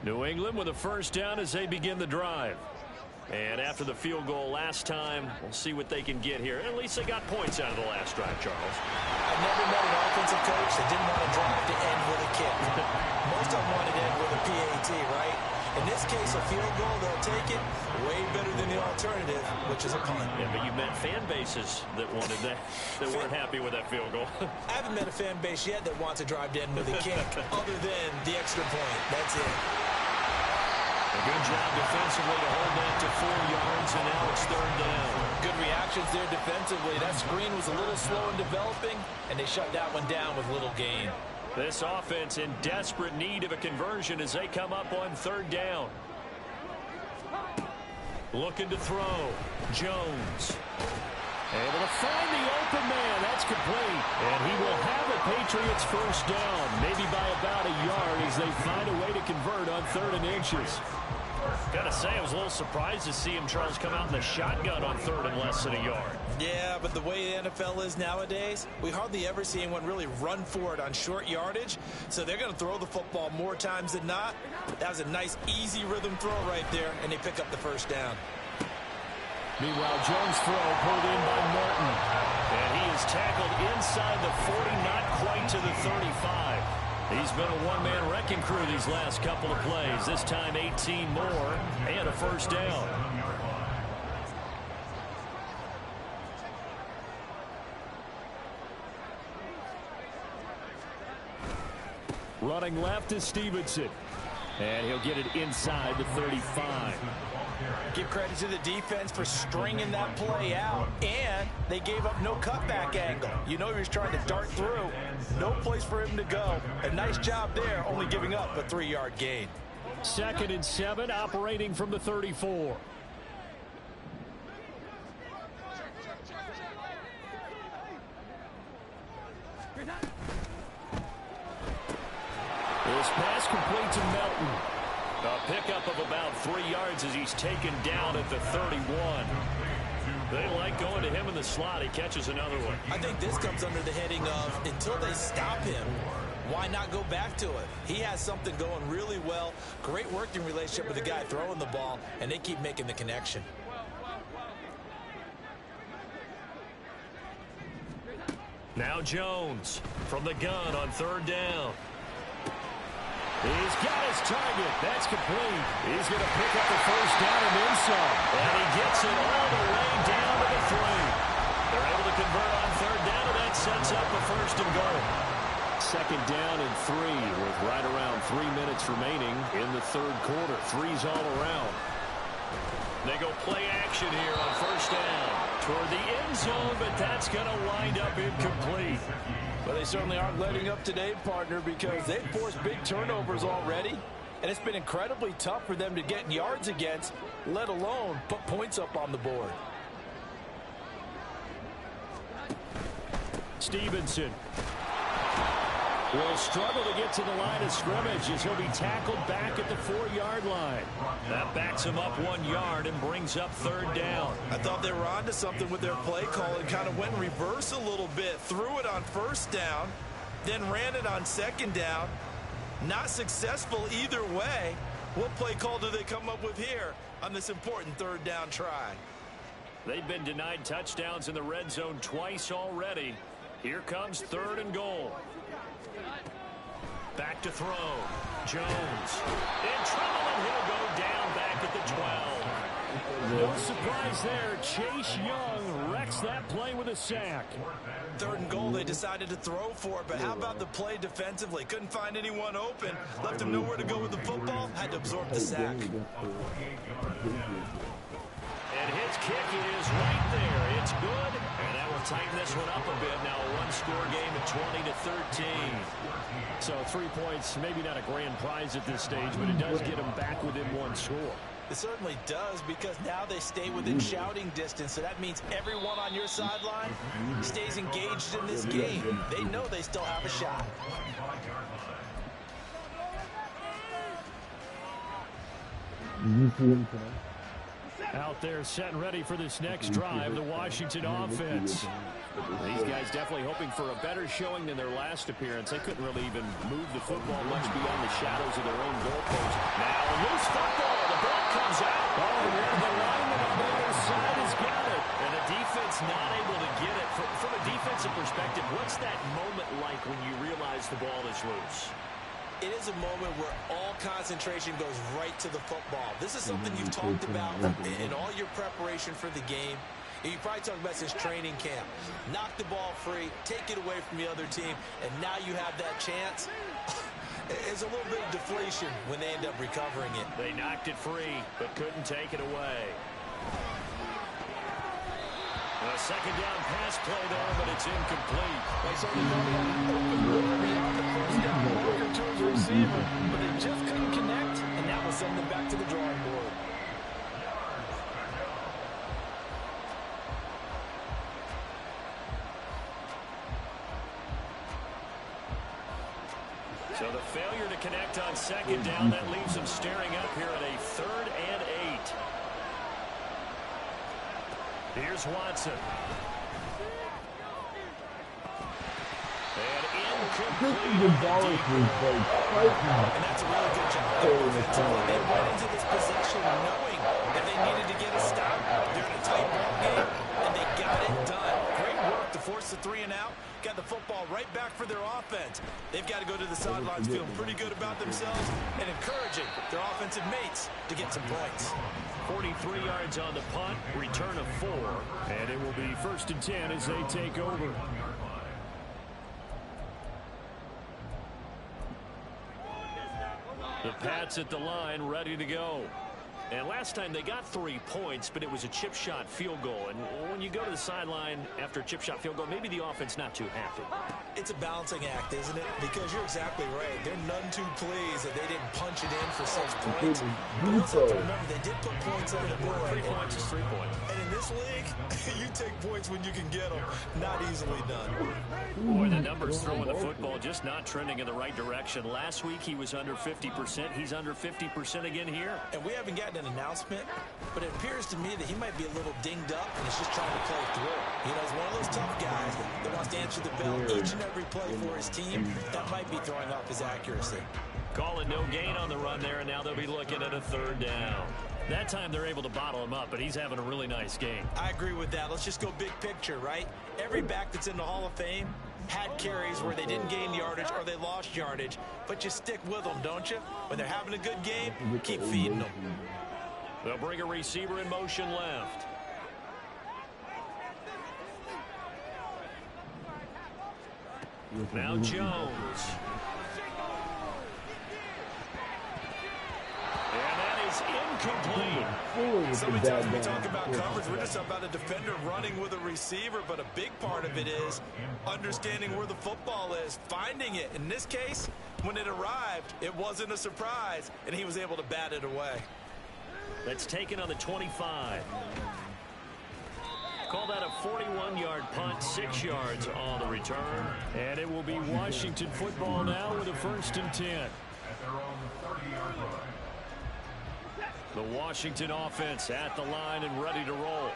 New England with a first down as they begin the drive. And after the field goal last time, we'll see what they can get here. At least they got points out of the last drive, Charles. I've never met an offensive coach that didn't want to drive to end with a kick. Most of them wanted to end with a PAT, right? In this case, a field goal, they'll take it way better than the alternative, which is a punt. Yeah, but you've met fan bases that wanted that weren't happy with that field goal. I haven't met a fan base yet that wants to drive to end with a kick other than the extra point. That's it. A good job defensively to hold that to 4 yards, and now it's 3rd down. Good reactions there defensively. That screen was a little slow in developing, and they shut that one down with little gain. This offense in desperate need of a conversion as they come up on 3rd down. Looking to throw. Jones. Able to find the open man. That's complete. And he will have a Patriots first down, maybe by about a yard as they find a way to convert on 3rd and inches. Gotta say, I was a little surprised to see him, Charles, come out in the shotgun on 3rd and less than a yard. Yeah, but the way the NFL is nowadays, we hardly ever see anyone really run for it on short yardage. So they're going to throw the football more times than not. That was a nice, easy rhythm throw right there, and they pick up the first down. Meanwhile, Jones' throw pulled in by Martin. And he is tackled inside the 40, not quite to the 35. He's been a one-man wrecking crew these last couple of plays. This time 18 more and a first down. Running left is Stevenson. And he'll get it inside the 35. Give credit to the defense for stringing that play out, and they gave up no cutback angle. You know he was trying to dart through. No place for him to go. A nice job there, only giving up a 3-yard gain. 2nd and 7, operating from the 34. This pass complete to Melton. A pickup of about 3 yards as he's taken down at the 31. They like going to him in the slot. He catches another one. I think this comes under the heading of until they stop him, why not go back to it? He has something going really well. Great working relationship with the guy throwing the ball, and they keep making the connection. Now Jones from the gun on third down. He's got his target. That's complete. He's going to pick up the first down and then some. And he gets it all the way down to the 3. They're able to convert on third down, and that sets up a first and goal. Second down and 3 with right around 3 minutes remaining in the third quarter. 3's all around. They go play action here on first down toward the end zone, but that's going to wind up incomplete. Well, they certainly aren't letting up today, partner, because they've forced big turnovers already, and it's been incredibly tough for them to get yards against, let alone put points up on the board. Stevenson will struggle to get to the line of scrimmage as he'll be tackled back at the 4-yard line. That backs him up 1 yard and brings up third down. I thought they were onto something with their play call and kind of went in reverse a little bit. Threw it on first down, then ran it on second down. Not successful either way. What play call do they come up with here on this important third down try? They've been denied touchdowns in the red zone twice already. Here comes third and goal. Back to throw. Jones in trouble, and he'll go down back at the 12. No surprise there. Chase Young wrecks that play with a sack. Third and goal, they decided to throw for it, but how about the play defensively? Couldn't find anyone open. Left him nowhere to go with the football. Had to absorb the sack. And his kick is right there. It's good. And that will tighten this one up a bit. Now a one-score game at 20-13. So 3 points, maybe not a grand prize at this stage, but it does get them back within one score. It certainly does, because now they stay within shouting distance. So that means everyone on your sideline stays engaged in this game. They know they still have a shot. Out there set and ready for this next drive, the Washington offense. These guys definitely hoping for a better showing than their last appearance. They couldn't really even move the football much beyond the shadows of their own goalpost. Now a loose football. The ball comes out. Oh, yeah, the lineman on the other side has got it. And the defense not able to get it. From a defensive perspective, what's that moment like when you realize the ball is loose? It is a moment where all concentration goes right to the football. This is something you've talked about in all your preparation for the game. And you probably talked about since training camp. Knock the ball free, take it away from the other team, and now you have that chance. It's a little bit of deflation when they end up recovering it. They knocked it free, but couldn't take it away. A second down pass play there, but it's incomplete. They certainly thought he had an open look beyond the first down marker to his receiver, but they just couldn't connect, and that will send them back to the drawing board. So the failure to connect on second down, that leaves them staring up here at a 3rd and 8. Here's Watson. And incomplete. And that's a really good job. They went into this possession knowing that they needed to get a stop. They're in a tight ball game, and they got it done. Great work to force the 3 and out. Got the football right back for their offense. They've got to go to the sidelines feeling pretty good about themselves and encouraging their offensive mates to get some points. 43 yards on the punt, return of 4, and it will be 1st and 10 as they take over. The Pats at the line, ready to go. And last time they got 3 points, but it was a chip shot field goal. And when you go to the sideline after a chip shot field goal, maybe the offense not too happy. It's a balancing act, isn't it? Because you're exactly right. They're none too pleased that they didn't punch it in for 6 points. But you also have to remember they did put points on the board. 3 points is 3 points. And in this league, you take points when you can get them. Not easily done. Boy, the numbers throwing the football just not trending in the right direction. Last week he was under 50%. He's under 50% again here. And we haven't gotten an announcement, but it appears to me that he might be a little dinged up and he's just trying to play through. You know, he's one of those tough guys that wants to answer the bell each and every play for his team. That might be throwing off his accuracy. Calling no gain on the run there, and now they'll be looking at a 3rd down. That time they're able to bottle him up, but he's having a really nice game. I agree with that. Let's just go big picture, right? Every back that's in the Hall of Fame had carries where they didn't gain yardage or they lost yardage, but you stick with them, don't you? When they're having a good game, keep feeding them. They'll bring a receiver in motion left. Now Jones. And that is incomplete. So many times we talk about coverage, we're just about a defender running with a receiver, but a big part of it is understanding where the football is, finding it. In this case, when it arrived, it wasn't a surprise, and he was able to bat it away. That's taken on the 25. Call that a 41-yard punt, 6 yards on the return. And it will be Washington football now with a 1st and 10. At their own 30-yard line. The Washington offense at the line and ready to roll.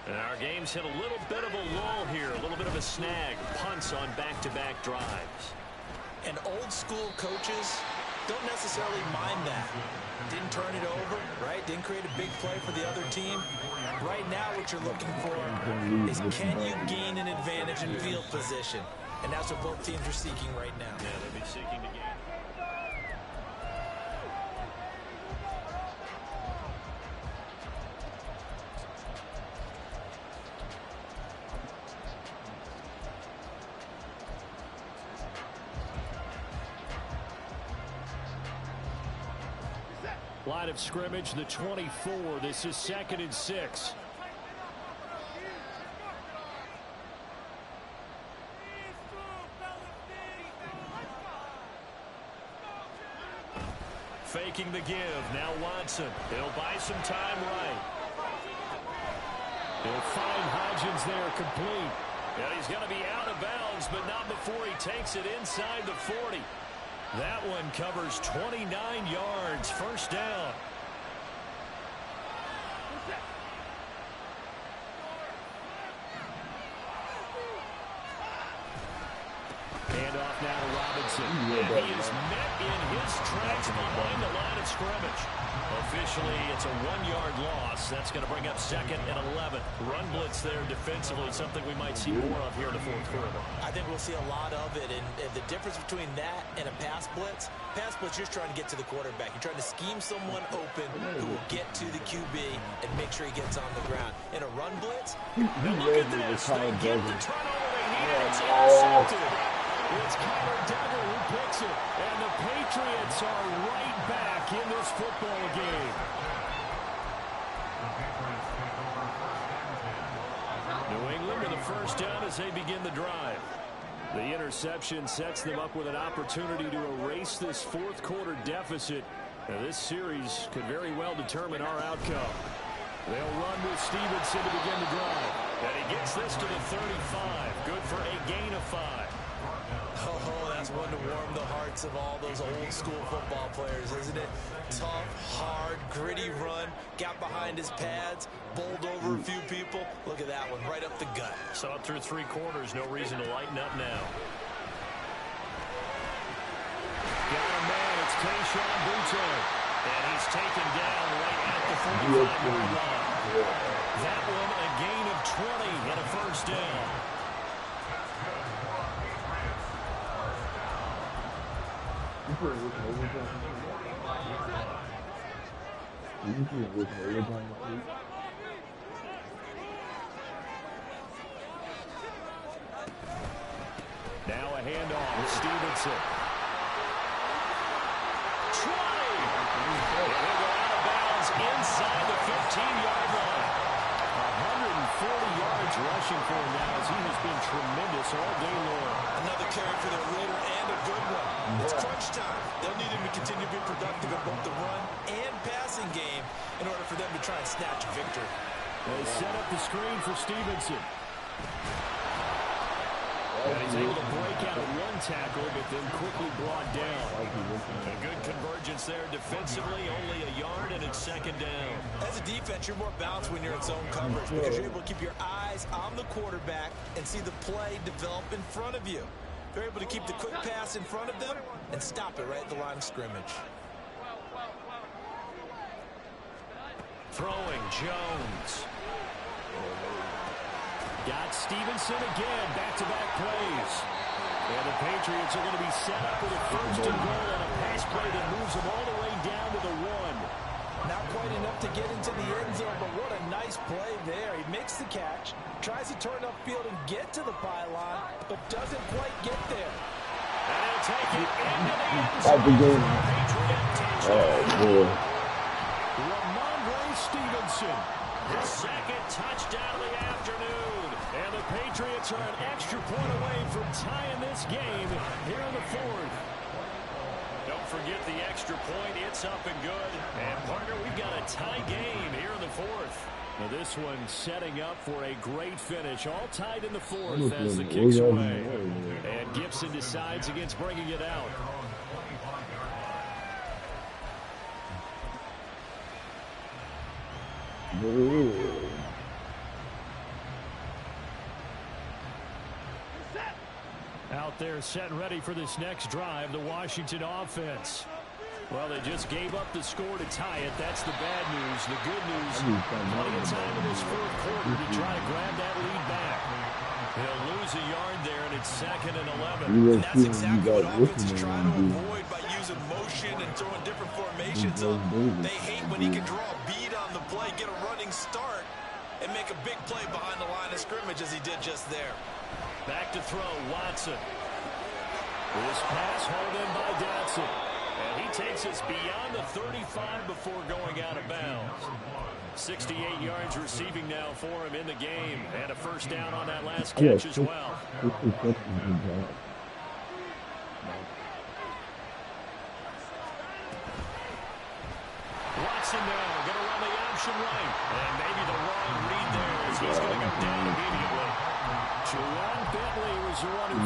And our game's hit a little bit of a lull here, a little bit of a snag. Punts on back-to-back drives. And old school coaches don't necessarily mind that. Didn't turn it over, right? Didn't create a big play for the other team. Right now what you're looking for is can you gain an advantage in field position? And that's what both teams are seeking right now. Yeah, they'll be seeking to gain. Line of scrimmage, the 24. This is 2nd and 6. Faking the give. Now Watson. He'll buy some time right. He'll find Hodgins there complete. And he's going to be out of bounds, but not before he takes it inside the 40. That one covers 29 yards. 1st down. Handoff now to Robinson. And he is met in his tracks behind the line of scrimmage. Officially, it's a 1-yard loss. That's going to bring up 2nd and 11. Run blitz there defensively, something we might see more of here in the 4th quarter. I think we'll see a lot of it. And the difference between that and a pass blitz, you're trying to get to the quarterback. You're trying to scheme someone open who will get to the QB and make sure he gets on the ground. In a run blitz, now look at this. They get the turnover they need. It's intercepted. It's Connor Duggar who picks it. And the Patriots are right back in this football game. New England with a 1st down as they begin the drive. The interception sets them up with an opportunity to erase this 4th quarter deficit. Now, this series could very well determine our outcome. They'll run with Stevenson to begin the drive. And he gets this to the 35. Good for a gain of 5. Oh, that's one to warm the hearts of all those old school football players, isn't it? Tough, hard, gritty run, got behind his pads, bowled over a few people. Look at that one, right up the gut. So up through 3 quarters, no reason to lighten up now. Got a man, it's Tayshaun Boutte. And he's taken down right at the 45-yard line. That one, a gain of 20 and a 1st down. Now a handoff. Stevenson. 20. He'll go out of bounds inside the 15-yard line. 140 yards rushing for him now as he has been tremendous all day long. Another carry for their leader and a good one. It's crunch time. They'll need him to continue to be productive in both the run and passing game in order for them to try and snatch a victory. They set up the screen for Stevenson. And he's able to break out of one tackle, but then quickly brought down. A good convergence there defensively, only a yard, and it's 2nd down. As a defense, you're more balanced when you're in zone coverage because you're able to keep your eyes on the quarterback and see the play develop in front of you. They're able to keep the quick pass in front of them and stop it right at the line of scrimmage. throwing, Jones. Got Stevenson again, back-to-back plays. And the Patriots are going to be set up with a first and goal on a pass play that moves them all the way down to the 1. Not quite enough to get into the end zone, but what a nice play there. He makes the catch, tries to turn upfield and get to the pylon, but doesn't quite get there. And he'll take it into the end zone. Oh, boy. Ramondre Stevenson, his second touchdown of the afternoon. And the Patriots are an extra point away from tying this game here in the 4th. Don't forget the extra point. It's up and good. And, partner, we've got a tie game here in the 4th. Now this one setting up for a great finish. All tied in the 4th as the kick's away. And Gibson decides against bringing it out. Out there set and ready for this next drive, the Washington offense. Well, they just gave up the score to tie it. That's the bad news. The good news, plenty of time in this 4th quarter to try to grab that lead back. He'll lose a yard there, and it's 2nd and 11. And that's exactly what offenses try to avoid by using motion and throwing different formations. They hate when he can draw a bead on the play, get a running start, and make a big play behind the line of scrimmage as he did just there. Back to throw, Watson. This pass hauled in by Dotson. And he takes us beyond the 35 before going out of bounds. 68 yards receiving now for him in the game. And a first down on that last catch as well. Watson now going to run the option right. And maybe the wrong read there as he's going to go down immediately. Juwan Bentley was the one who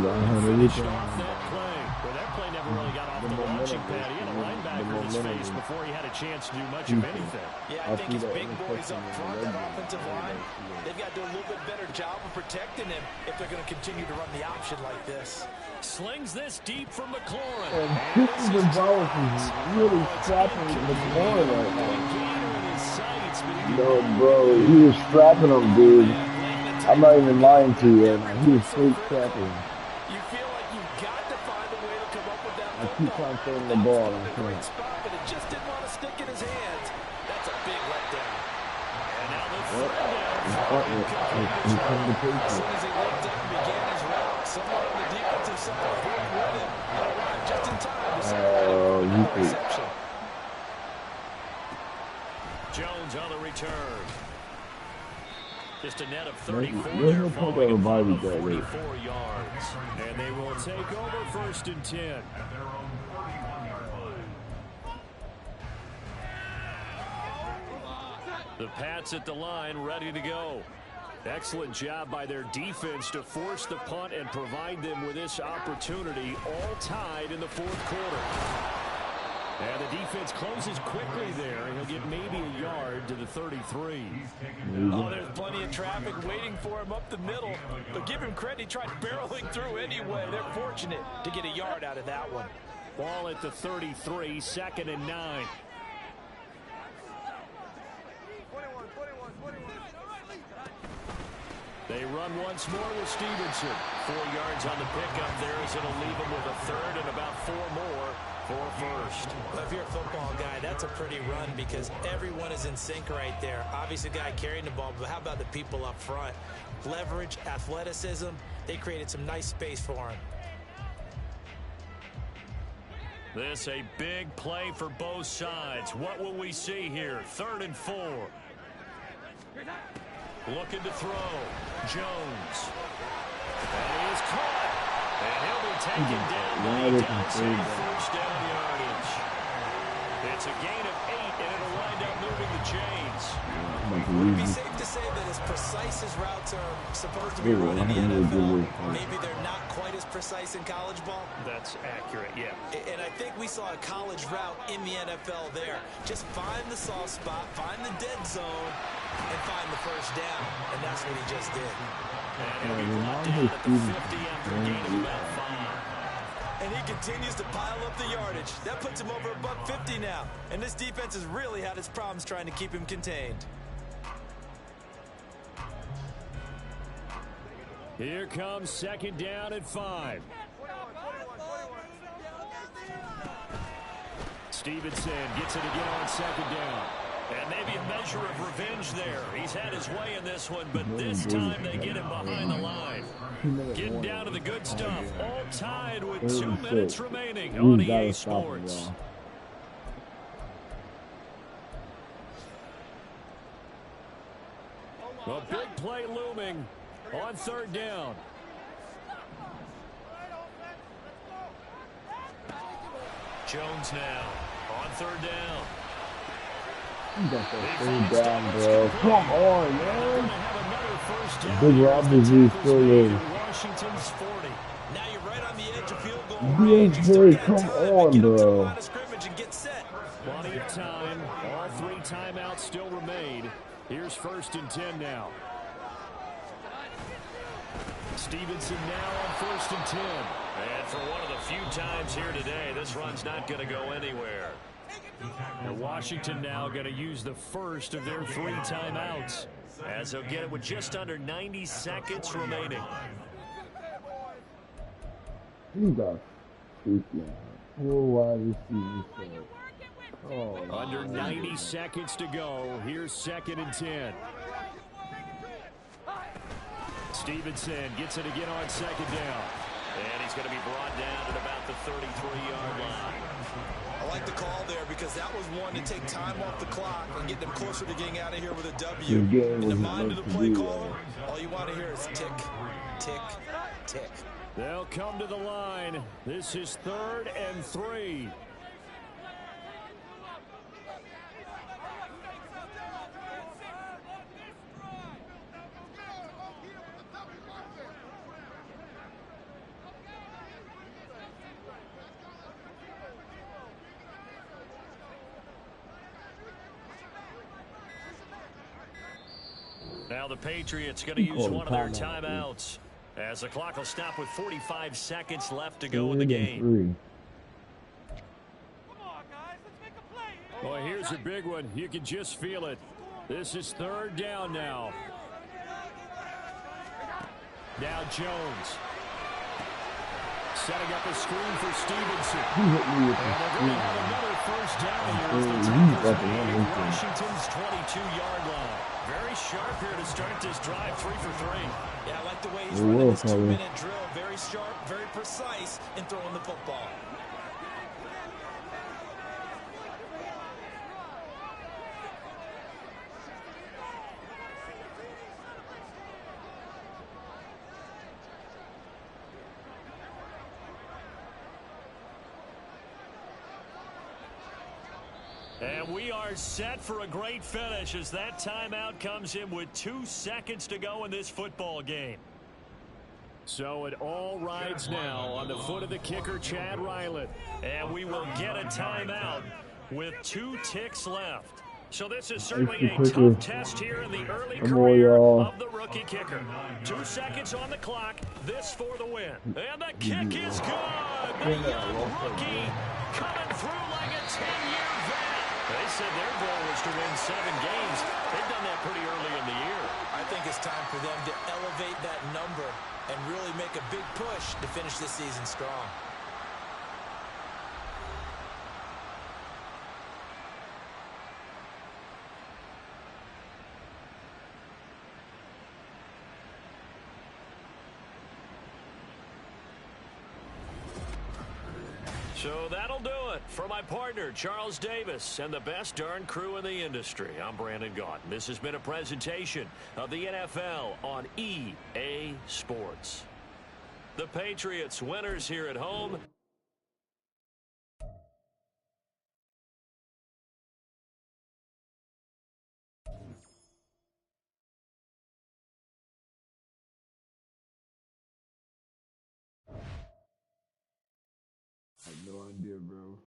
found finished off that play. Well, that play never really got off the launching pad. He had a linebacker in his face before he had a chance to do much of anything. Yeah, I think his big boys up front, that offensive line, they've got to do a little bit better job of protecting him if they're going to continue to run the option like this. Slings this deep from McLaurin. And Cooper Gonzalez is really strapping McLaurin right now. No, bro, he was strapping him, dude. I'm not even lying to you. He was straight strapping. You feel like you've got to find a way to come up with that. I keep on throwing the ball. Great spot, but it just didn't want to stick in his hands. That's a big letdown. And now the third down. As soon as he looked down and began his route, someone on the defensive side pulled with him and arrived just in time to separate him from reception. Jones on the return. Just a net of 34 there following a 44 yards. And they will take over 1st and 10. The Pats at the line ready to go. Excellent job by their defense to force the punt and provide them with this opportunity, all tied in the 4th quarter. And the defense closes quickly there. He'll get maybe a yard to the 33. Oh, there's plenty of traffic waiting for him up the middle. But give him credit, he tried barreling through anyway. They're fortunate to get a yard out of that one. Ball at the 33, 2nd and 9. They run once more with Stevenson. 4 yards on the pickup there as it'll leave him with a 3rd and about 4 more for 1st. Well, if you're a football guy, that's a pretty run because everyone is in sync right there. Obviously, the guy carrying the ball, but how about the people up front? Leverage, athleticism, they created some nice space for him. This a big play for both sides. What will we see here? 3rd and 4. Looking to throw. Jones. And he is caught. And he'll be taken down by Dotson. 1st down yardage. It's a gain of 8, and it'll wind up moving the chains. Would it be safe to say that as precise as routes are supposed to be run in the NFL, maybe they're not quite as precise in college ball? That's accurate, yeah. And I think we saw a college route in the NFL there. Just find the soft spot, find the dead zone, and find the 1st down. And that's what he just did. And he'll be brought down at the 50 after a gain of about 5. And he continues to pile up the yardage. That puts him over $150 now. And this defense has really had its problems trying to keep him contained. Here comes second down and 5. Stevenson gets it again on second down. And maybe a measure of revenge there. He's had his way in this one, but this time they get him behind the line. Getting down to the good stuff. All tied with 2 minutes remaining on EA Sports. A big play looming on third down. Jones now on third down. You got that third down, bro. Come on, man. Big Robinson still in. Washington's 40. Now you're right on the edge of field goal range. DSJ, come on, bro. Plenty of time. All 3 timeouts still remain. Here's first and 10 now. Stevenson now on first and 10. And for one of the few times here today, this run's not going to go anywhere. And Washington now going to use the first of their 3 timeouts, as they'll get it with just under 90 seconds remaining. You got 4 wide receivers. Oh, under 90 seconds to go. Here's second and 10. Stevenson gets it again on second down. And he's going to be brought down at about the 33-yard line. I like the call there because that was one to take time off the clock and get them closer to getting out of here with a W. In the mind of the play caller, all you want to hear is tick, tick, tick. They'll come to the line. This is 3rd and 3. Now the Patriots going to use one of their timeouts, as the clock will stop with 45 seconds left to go in the game. Boy, here's a big one. You can just feel it. This is 3rd down now. Now Jones. Setting up a screen for Stevenson. And they're going to have another first down here as the Tigers are at Washington's 22-yard line. Very sharp here to start this drive, 3 for 3. Yeah, I like the way he's running this 2-minute drill. Very sharp, very precise in throwing the football. And we are set for a great finish as that timeout comes in with 2 seconds to go in this football game. So it all rides now on the foot of the kicker, Chad Ryland. And we will get a timeout with 2 ticks left. So this is certainly a tough test here in the early career of the rookie kicker. 2 seconds on the clock. This for the win. And the kick is good. The young rookie coming through like a 10-year vet. They said their goal was to win 7 games. They've done that pretty early in the year. I think it's time for them to elevate that number and really make a big push to finish this season strong. So that'll do it for my partner, Charles Davis, and the best darn crew in the industry. I'm Brandon Gaunt. This has been a presentation of the NFL on EA Sports. The Patriots winners here at home. I have no idea, bro.